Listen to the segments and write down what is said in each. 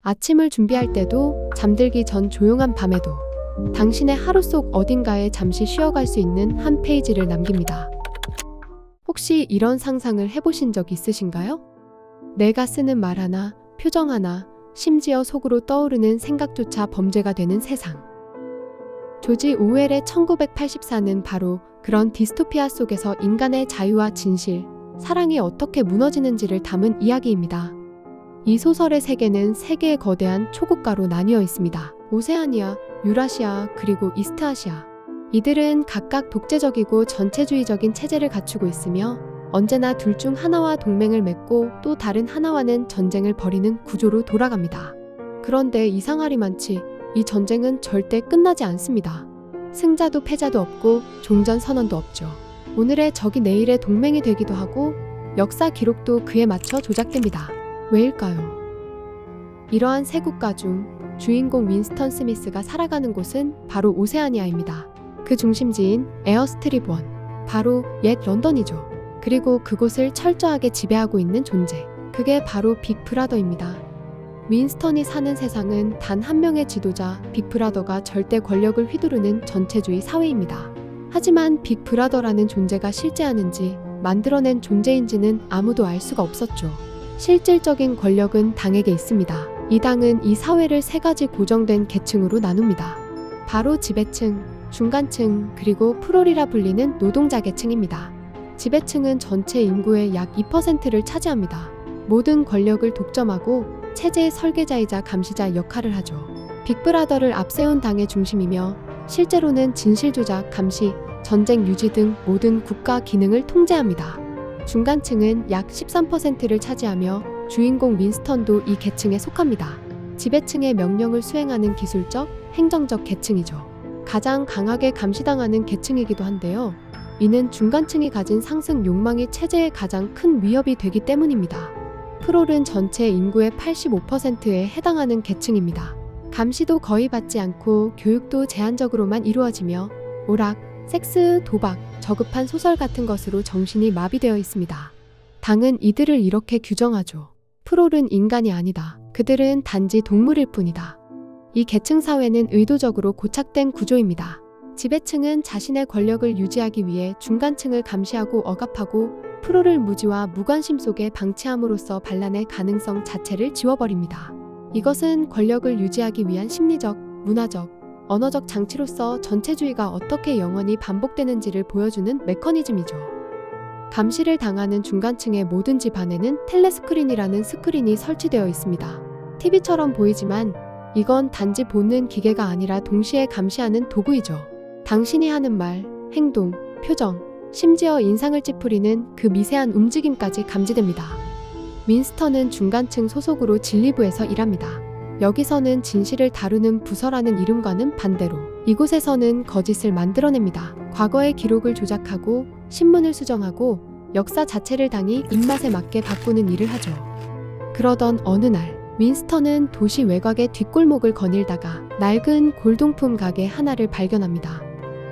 아침을 준비할 때도, 잠들기 전 조용한 밤에도 당신의 하루 속 어딘가에 잠시 쉬어갈 수 있는 한 페이지를 남깁니다. 혹시 이런 상상을 해보신 적 있으신가요? 내가 쓰는 말 하나, 표정 하나, 심지어 속으로 떠오르는 생각조차 범죄가 되는 세상. 조지 오웰의 1984는 바로 그런 디스토피아 속에서 인간의 자유와 진실, 사랑이 어떻게 무너지는지를 담은 이야기입니다. 이 소설의 세계는 세 개의 거대한 초국가로 나뉘어 있습니다. 오세아니아, 유라시아, 그리고 이스트아시아. 이들은 각각 독재적이고 전체주의적인 체제를 갖추고 있으며 언제나 둘 중 하나와 동맹을 맺고 또 다른 하나와는 전쟁을 벌이는 구조로 돌아갑니다. 그런데 이상하리만치 이 전쟁은 절대 끝나지 않습니다. 승자도 패자도 없고 종전선언도 없죠. 오늘의 적이 내일의 동맹이 되기도 하고 역사 기록도 그에 맞춰 조작됩니다. 왜일까요? 이러한 세 국가 중 주인공 윈스턴 스미스가 살아가는 곳은 바로 오세아니아입니다. 그 중심지인 에어스트립 1, 바로 옛 런던이죠. 그리고 그곳을 철저하게 지배하고 있는 존재, 그게 바로 빅브라더입니다. 윈스턴이 사는 세상은 단 한 명의 지도자 빅브라더가 절대 권력을 휘두르는 전체주의 사회입니다. 하지만 빅브라더라는 존재가 실제하는지 만들어낸 존재인지는 아무도 알 수가 없었죠. 실질적인 권력은 당에게 있습니다. 이 당은 이 사회를 세 가지 고정된 계층으로 나눕니다. 바로 지배층, 중간층, 그리고 프롤이라 불리는 노동자 계층입니다. 지배층은 전체 인구의 약 2%를 차지합니다. 모든 권력을 독점하고 체제의 설계자이자 감시자 역할을 하죠. 빅브라더를 앞세운 당의 중심이며 실제로는 진실 조작, 감시, 전쟁 유지 등 모든 국가 기능을 통제합니다. 중간층은 약 13%를 차지하며 주인공 윈스턴도 이 계층에 속합니다. 지배층의 명령을 수행하는 기술적, 행정적 계층이죠. 가장 강하게 감시당하는 계층이기도 한데요. 이는 중간층이 가진 상승 욕망이 체제에 가장 큰 위협이 되기 때문입니다. 프롤은 전체 인구의 85%에 해당하는 계층입니다. 감시도 거의 받지 않고 교육도 제한적으로만 이루어지며 오락, 섹스, 도박, 저급한 소설 같은 것으로 정신이 마비되어 있습니다. 당은 이들을 이렇게 규정하죠. 프롤은 인간이 아니다. 그들은 단지 동물일 뿐이다. 이 계층 사회는 의도적으로 고착된 구조입니다. 지배층은 자신의 권력을 유지하기 위해 중간층을 감시하고 억압하고 프롤을 무지와 무관심 속에 방치함으로써 반란의 가능성 자체를 지워버립니다. 이것은 권력을 유지하기 위한 심리적, 문화적, 언어적 장치로서 전체주의가 어떻게 영원히 반복되는지를 보여주는 메커니즘이죠. 감시를 당하는 중간층의 모든 집 안에는 텔레스크린이라는 스크린이 설치되어 있습니다. TV처럼 보이지만 이건 단지 보는 기계가 아니라 동시에 감시하는 도구이죠. 당신이 하는 말, 행동, 표정, 심지어 인상을 찌푸리는 그 미세한 움직임까지 감지됩니다. 윈스턴은 중간층 소속으로 진리부에서 일합니다. 여기서는 진실을 다루는 부서라는 이름과는 반대로 이곳에서는 거짓을 만들어냅니다. 과거의 기록을 조작하고 신문을 수정하고 역사 자체를 당이 입맛에 맞게 바꾸는 일을 하죠. 그러던 어느 날 윈스턴은 도시 외곽의 뒷골목을 거닐다가 낡은 골동품 가게 하나를 발견합니다.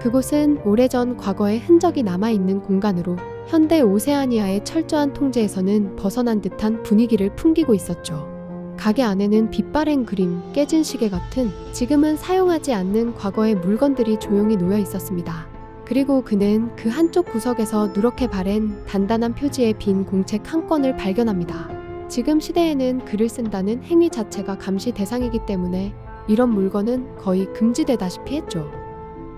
그곳은 오래전 과거의 흔적이 남아있는 공간으로 현대 오세아니아의 철저한 통제에서는 벗어난 듯한 분위기를 풍기고 있었죠. 가게 안에는 빛바랜 그림, 깨진 시계 같은 지금은 사용하지 않는 과거의 물건들이 조용히 놓여 있었습니다. 그리고 그는 그 한쪽 구석에서 누렇게 바랜 단단한 표지의 빈 공책 한 권을 발견합니다. 지금 시대에는 글을 쓴다는 행위 자체가 감시 대상이기 때문에 이런 물건은 거의 금지되다시피 했죠.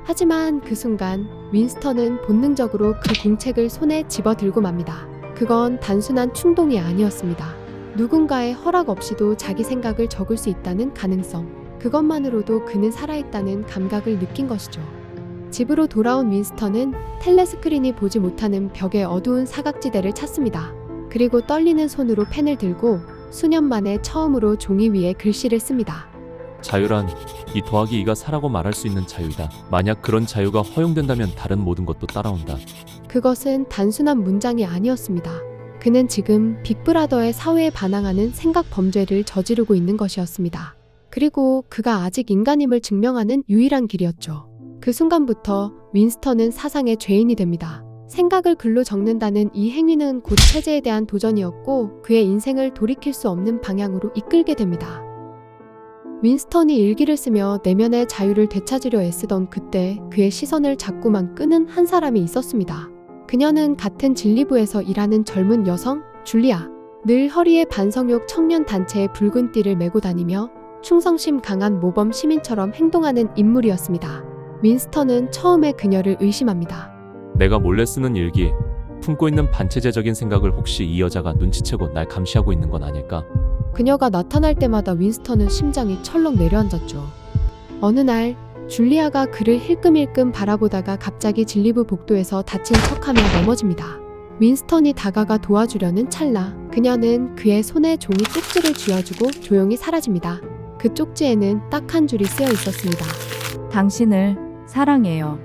하지만 그 순간 윈스턴은 본능적으로 그 공책을 손에 집어들고 맙니다. 그건 단순한 충동이 아니었습니다. 누군가의 허락 없이도 자기 생각을 적을 수 있다는 가능성, 그것만으로도 그는 살아있다는 감각을 느낀 것이죠. 집으로 돌아온 윈스턴은 텔레스크린이 보지 못하는 벽의 어두운 사각지대를 찾습니다. 그리고 떨리는 손으로 펜을 들고 수년 만에 처음으로 종이 위에 글씨를 씁니다. 자유란 이 더하기 2가 4라고 말할 수 있는 자유이다. 만약 그런 자유가 허용된다면 다른 모든 것도 따라온다. 그것은 단순한 문장이 아니었습니다. 그는 지금 빅브라더의 사회에 반항하는 생각 범죄를 저지르고 있는 것이었습니다. 그리고 그가 아직 인간임을 증명하는 유일한 길이었죠. 그 순간부터 윈스턴은 사상의 죄인이 됩니다. 생각을 글로 적는다는 이 행위는 곧 체제에 대한 도전이었고 그의 인생을 돌이킬 수 없는 방향으로 이끌게 됩니다. 윈스턴이 일기를 쓰며 내면의 자유를 되찾으려 애쓰던 그때 그의 시선을 자꾸만 끄는 한 사람이 있었습니다. 그녀는 같은 진리부에서 일하는 젊은 여성 줄리아. 늘 허리에 반성욕 청년 단체의 붉은 띠를 메고 다니며 충성심 강한 모범 시민처럼 행동하는 인물이었습니다. 윈스턴은 처음에 그녀를 의심합니다. 내가 몰래 쓰는 일기, 품고 있는 반체제적인 생각을 혹시 이 여자가 눈치채고 날 감시하고 있는 건 아닐까? 그녀가 나타날 때마다 윈스턴은 심장이 철렁 내려앉았죠. 어느 날 줄리아가 그를 힐끔힐끔 바라보다가 갑자기 진리부 복도에서 다친 척하며 넘어집니다. 윈스턴이 다가가 도와주려는 찰나 그녀는 그의 손에 종이 쪽지를 쥐어주고 조용히 사라집니다. 그 쪽지에는 딱 한 줄이 쓰여 있었습니다. 당신을 사랑해요.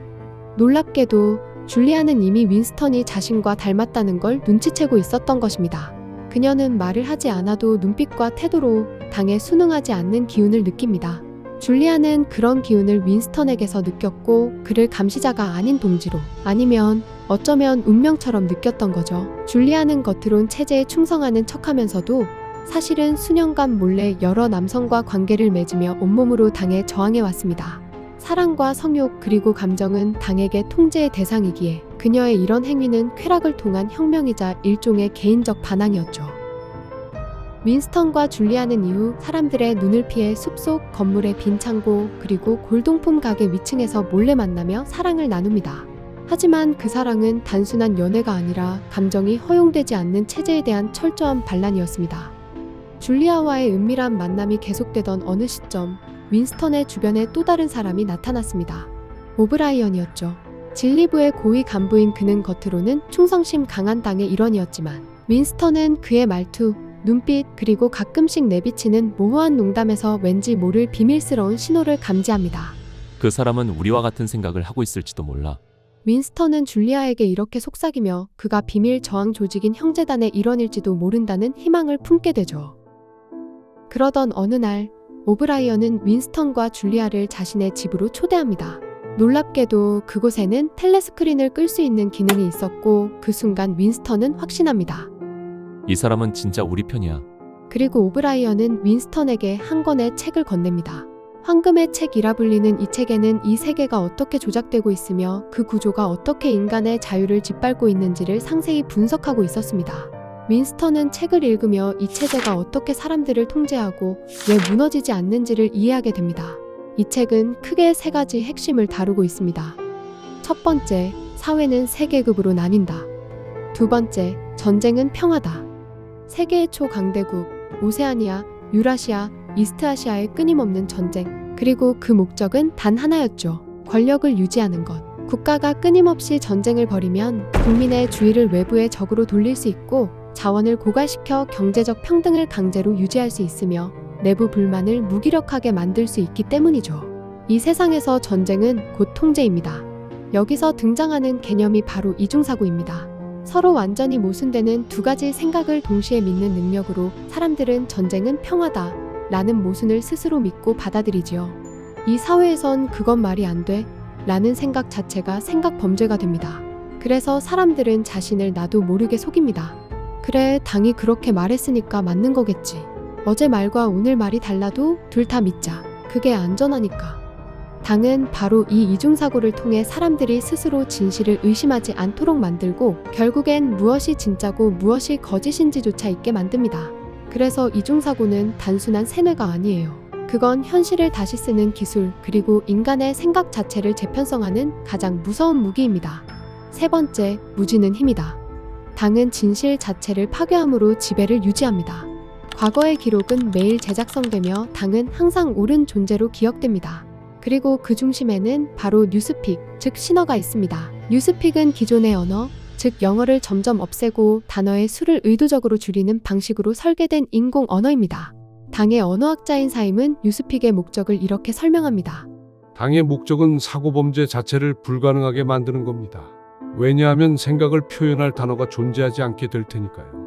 놀랍게도 줄리아는 이미 윈스턴이 자신과 닮았다는 걸 눈치채고 있었던 것입니다. 그녀는 말을 하지 않아도 눈빛과 태도로 당에 순응하지 않는 기운을 느낍니다. 줄리아는 그런 기운을 윈스턴에게서 느꼈고 그를 감시자가 아닌 동지로 아니면 어쩌면 운명처럼 느꼈던 거죠. 줄리아는 겉으론 체제에 충성하는 척하면서도 사실은 수년간 몰래 여러 남성과 관계를 맺으며 온몸으로 당에 저항해왔습니다. 사랑과 성욕 그리고 감정은 당에게 통제의 대상이기에 그녀의 이런 행위는 쾌락을 통한 혁명이자 일종의 개인적 반항이었죠. 윈스턴과 줄리아는 이후 사람들의 눈을 피해 숲속 건물의 빈 창고 그리고 골동품 가게 위층에서 몰래 만나며 사랑을 나눕니다. 하지만 그 사랑은 단순한 연애가 아니라 감정이 허용되지 않는 체제에 대한 철저한 반란이었습니다. 줄리아와의 은밀한 만남이 계속되던 어느 시점 윈스턴의 주변에 또 다른 사람이 나타났습니다. 오브라이언이었죠. 진리부의 고위 간부인 그는 겉으로는 충성심 강한 당의 일원이었지만 윈스턴은 그의 말투, 눈빛 그리고 가끔씩 내비치는 모호한 농담에서 왠지 모를 비밀스러운 신호를 감지합니다. 그 사람은 우리와 같은 생각을 하고 있을지도 몰라. 윈스턴은 줄리아에게 이렇게 속삭이며 그가 비밀 저항 조직인 형제단의 일원일지도 모른다는 희망을 품게 되죠. 그러던 어느 날 오브라이언은 윈스턴과 줄리아를 자신의 집으로 초대합니다. 놀랍게도 그곳에는 텔레스크린을 끌 수 있는 기능이 있었고 그 순간 윈스턴은 확신합니다. 이 사람은 진짜 우리 편이야. 그리고 오브라이언은 윈스턴에게 한 권의 책을 건넵니다. 황금의 책이라 불리는 이 책에는 이 세계가 어떻게 조작되고 있으며 그 구조가 어떻게 인간의 자유를 짓밟고 있는지를 상세히 분석하고 있었습니다. 윈스턴은 책을 읽으며 이 체제가 어떻게 사람들을 통제하고 왜 무너지지 않는지를 이해하게 됩니다. 이 책은 크게 세 가지 핵심을 다루고 있습니다. 첫 번째, 사회는 세 계급으로 나뉜다. 두 번째, 전쟁은 평화다. 세계의 초강대국, 오세아니아, 유라시아, 이스트아시아의 끊임없는 전쟁, 그리고 그 목적은 단 하나였죠. 권력을 유지하는 것. 국가가 끊임없이 전쟁을 벌이면 국민의 주의를 외부의 적으로 돌릴 수 있고 자원을 고갈시켜 경제적 평등을 강제로 유지할 수 있으며 내부 불만을 무기력하게 만들 수 있기 때문이죠. 이 세상에서 전쟁은 곧 통제입니다. 여기서 등장하는 개념이 바로 이중사고입니다. 서로 완전히 모순되는 두 가지 생각을 동시에 믿는 능력으로 사람들은 전쟁은 평화다 라는 모순을 스스로 믿고 받아들이지요. 이 사회에선 그건 말이 안 돼 라는 생각 자체가 생각 범죄가 됩니다. 그래서 사람들은 자신을 나도 모르게 속입니다. 그래, 당이 그렇게 말했으니까 맞는 거겠지. 어제 말과 오늘 말이 달라도 둘 다 믿자. 그게 안전하니까. 당은 바로 이 이중사고를 통해 사람들이 스스로 진실을 의심하지 않도록 만들고 결국엔 무엇이 진짜고 무엇이 거짓인지조차 잊게 만듭니다. 그래서 이중사고는 단순한 세뇌가 아니에요. 그건 현실을 다시 쓰는 기술 그리고 인간의 생각 자체를 재편성하는 가장 무서운 무기입니다. 세 번째, 무지는 힘이다. 당은 진실 자체를 파괴함으로 지배를 유지합니다. 과거의 기록은 매일 재작성되며 당은 항상 옳은 존재로 기억됩니다. 그리고 그 중심에는 바로 뉴스픽, 즉 신어가 있습니다. 뉴스픽은 기존의 언어, 즉 영어를 점점 없애고 단어의 수를 의도적으로 줄이는 방식으로 설계된 인공 언어입니다. 당의 언어학자인 사임은 뉴스픽의 목적을 이렇게 설명합니다. 당의 목적은 사고범죄 자체를 불가능하게 만드는 겁니다. 왜냐하면 생각을 표현할 단어가 존재하지 않게 될 테니까요.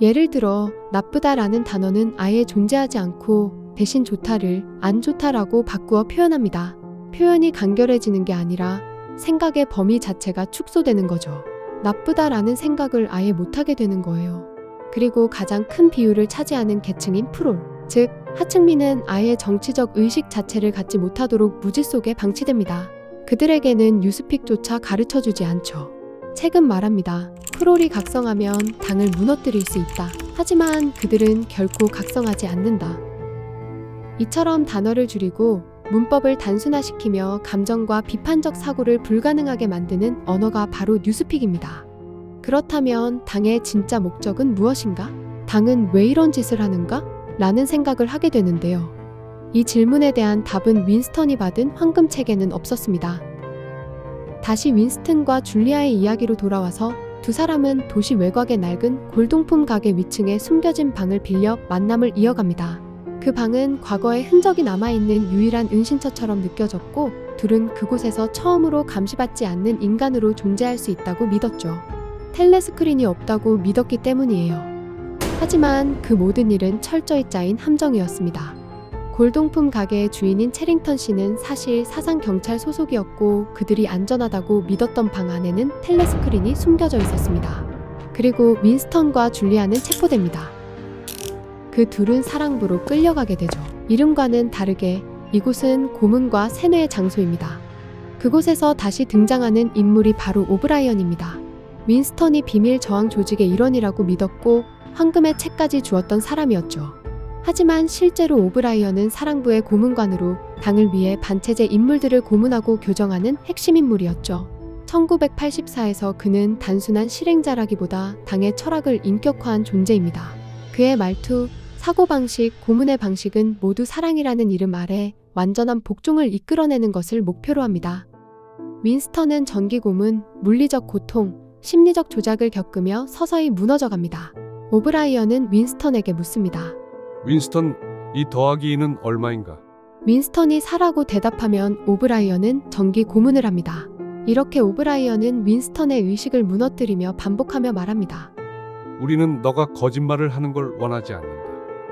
예를 들어 나쁘다라는 단어는 아예 존재하지 않고 대신 좋다를 안 좋다라고 바꾸어 표현합니다. 표현이 간결해지는 게 아니라 생각의 범위 자체가 축소되는 거죠. 나쁘다라는 생각을 아예 못하게 되는 거예요. 그리고 가장 큰 비율을 차지하는 계층인 프롤, 즉 하층민은 아예 정치적 의식 자체를 갖지 못하도록 무지 속에 방치됩니다. 그들에게는 뉴스픽조차 가르쳐주지 않죠. 책은 말합니다. 프롤이 각성하면 당을 무너뜨릴 수 있다. 하지만 그들은 결코 각성하지 않는다. 이처럼 단어를 줄이고 문법을 단순화시키며 감정과 비판적 사고를 불가능하게 만드는 언어가 바로 뉴스픽입니다. 그렇다면 당의 진짜 목적은 무엇인가? 당은 왜 이런 짓을 하는가? 라는 생각을 하게 되는데요. 이 질문에 대한 답은 윈스턴이 받은 황금 책에는 없었습니다. 다시 윈스턴과 줄리아의 이야기로 돌아와서 두 사람은 도시 외곽의 낡은 골동품 가게 위층에 숨겨진 방을 빌려 만남을 이어갑니다. 그 방은 과거의 흔적이 남아있는 유일한 은신처처럼 느껴졌고 둘은 그곳에서 처음으로 감시받지 않는 인간으로 존재할 수 있다고 믿었죠. 텔레스크린이 없다고 믿었기 때문이에요. 하지만 그 모든 일은 철저히 짜인 함정이었습니다. 골동품 가게의 주인인 체링턴 씨는 사실 사상경찰 소속이었고 그들이 안전하다고 믿었던 방 안에는 텔레스크린이 숨겨져 있었습니다. 그리고 윈스턴과 줄리아는 체포됩니다. 그 둘은 사랑부로 끌려가게 되죠. 이름과는 다르게 이곳은 고문과 세뇌의 장소입니다. 그곳에서 다시 등장하는 인물이 바로 오브라이언입니다. 윈스턴이 비밀 저항 조직의 일원이라고 믿었고 황금의 책까지 주었던 사람이었죠. 하지만 실제로 오브라이언은 사랑부의 고문관으로 당을 위해 반체제 인물들을 고문하고 교정하는 핵심 인물이었죠. 1984에서 그는 단순한 실행자라기보다 당의 철학을 인격화한 존재입니다. 그의 말투, 사고방식, 고문의 방식은 모두 사랑이라는 이름 아래 완전한 복종을 이끌어내는 것을 목표로 합니다. 윈스턴은 전기 고문, 물리적 고통, 심리적 조작을 겪으며 서서히 무너져갑니다. 오브라이언은 윈스턴에게 묻습니다. 윈스턴, 이 더하기 2는 얼마인가? 윈스턴이 4라고 대답하면 오브라이언은 전기 고문을 합니다. 이렇게 오브라이언은 윈스턴의 의식을 무너뜨리며 반복하며 말합니다. 우리는 너가 거짓말을 하는 걸 원하지 않는다.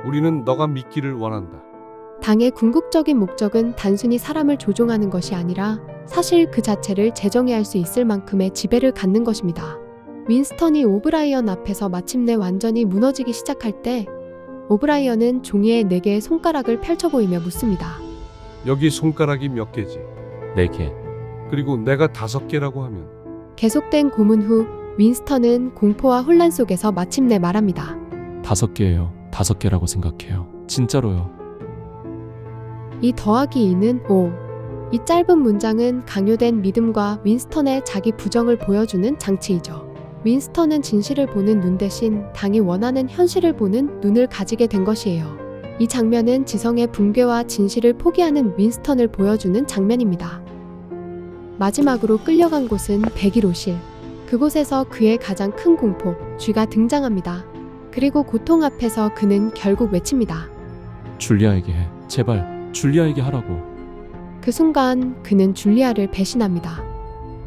우리는 너가 믿기를 원한다. 당의 궁극적인 목적은 단순히 사람을 조종하는 것이 아니라 사실 그 자체를 재정의할 수 있을 만큼의 지배를 갖는 것입니다. 윈스턴이 오브라이언 앞에서 마침내 완전히 무너지기 시작할 때 오브라이언은 종이에 4개의 손가락을 펼쳐 보이며 묻습니다. 여기 손가락이 몇 개지? 4개. 그리고 내가 5개라고 하면 계속된 고문 후 윈스턴은 공포와 혼란 속에서 마침내 말합니다. 5개예요. 5개라고 생각해요. 진짜로요. 이 더하기 2는 5. 이 짧은 문장은 강요된 믿음과 윈스턴의 자기 부정을 보여주는 장치이죠. 윈스턴은 진실을 보는 눈 대신 당이 원하는 현실을 보는 눈을 가지게 된 것이에요. 이 장면은 지성의 붕괴와 진실을 포기하는 윈스턴을 보여주는 장면입니다. 마지막으로 끌려간 곳은 101호실. 그곳에서 그의 가장 큰 공포, 쥐가 등장합니다. 그리고 고통 앞에서 그는 결국 외칩니다. 줄리아에게 해. 제발 줄리아에게 하라고. 그 순간 그는 줄리아를 배신합니다.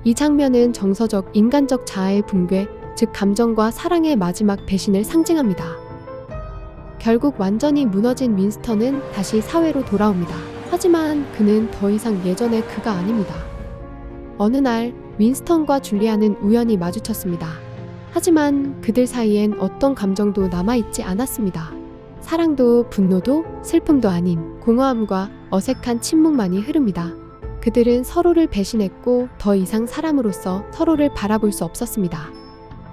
이 장면은 정서적, 인간적 자아의 붕괴, 즉 감정과 사랑의 마지막 배신을 상징합니다. 결국 완전히 무너진 윈스턴은 다시 사회로 돌아옵니다. 하지만 그는 더 이상 예전의 그가 아닙니다. 어느 날 윈스턴과 줄리아는 우연히 마주쳤습니다. 하지만 그들 사이엔 어떤 감정도 남아있지 않았습니다. 사랑도 분노도 슬픔도 아닌 공허함과 어색한 침묵만이 흐릅니다. 그들은 서로를 배신했고 더 이상 사람으로서 서로를 바라볼 수 없었습니다.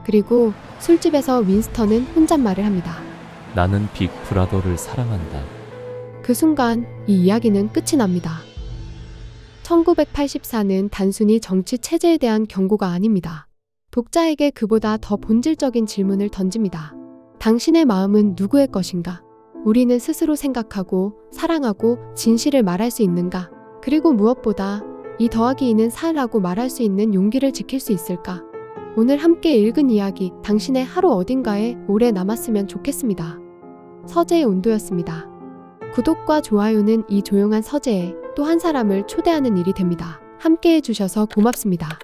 그리고 술집에서 윈스턴은 혼잣말을 합니다. 나는 빅 브라더를 사랑한다. 그 순간 이 이야기는 끝이 납니다. 1984는 단순히 정치 체제에 대한 경고가 아닙니다. 독자에게 그보다 더 본질적인 질문을 던집니다. 당신의 마음은 누구의 것인가? 우리는 스스로 생각하고 사랑하고 진실을 말할 수 있는가? 그리고 무엇보다 이 더하기 2는 4라고 말할 수 있는 용기를 지킬 수 있을까? 오늘 함께 읽은 이야기, 당신의 하루 어딘가에 오래 남았으면 좋겠습니다. 서재의 온도였습니다. 구독과 좋아요는 이 조용한 서재에 또 한 사람을 초대하는 일이 됩니다. 함께 해주셔서 고맙습니다.